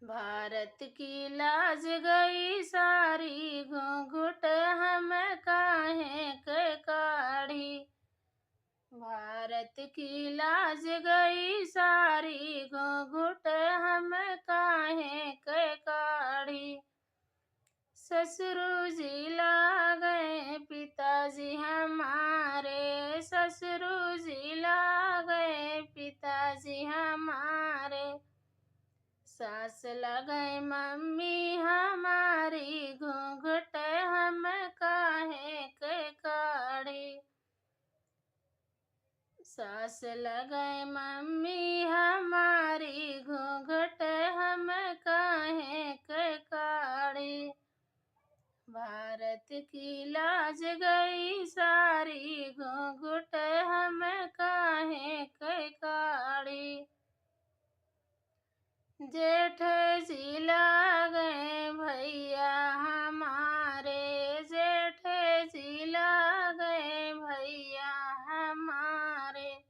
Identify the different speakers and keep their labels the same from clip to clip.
Speaker 1: भारत की लाज गई सारी, घूंघट हम काहे के काढ़ी। भारत की लाज गई सारी, घूंघट हम काहे के काढ़ी। ससुर जी ला गए पिताजी हमारे, ससुर जी ला गए पिताजी हमारे। सास लगाए मम्मी हमारी, घूंघट हम काहे के काढ़ी। सास लगाए मम्मी हमारी, घूंघट हम काहे के काढ़ी। भारत की लाज गई सारी, घूंघट हम काहे के काढ़ी। जेठ जी ला गए भैया हमारे, जेठ जी ला गए भैया हमारे।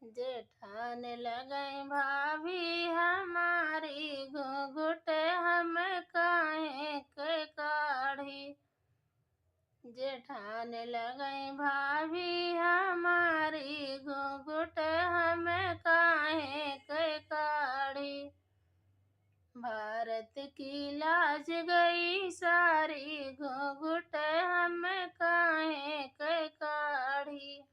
Speaker 1: जेठान लगए भाभी हमारी, घूंघट हम काहे के काढ़ी। जेठान लगए भाभी हमारी, घूंघट हम काहे के काढ़ी। भारत की लाज गई सारी, घूंघट हम काहे के काढ़ी।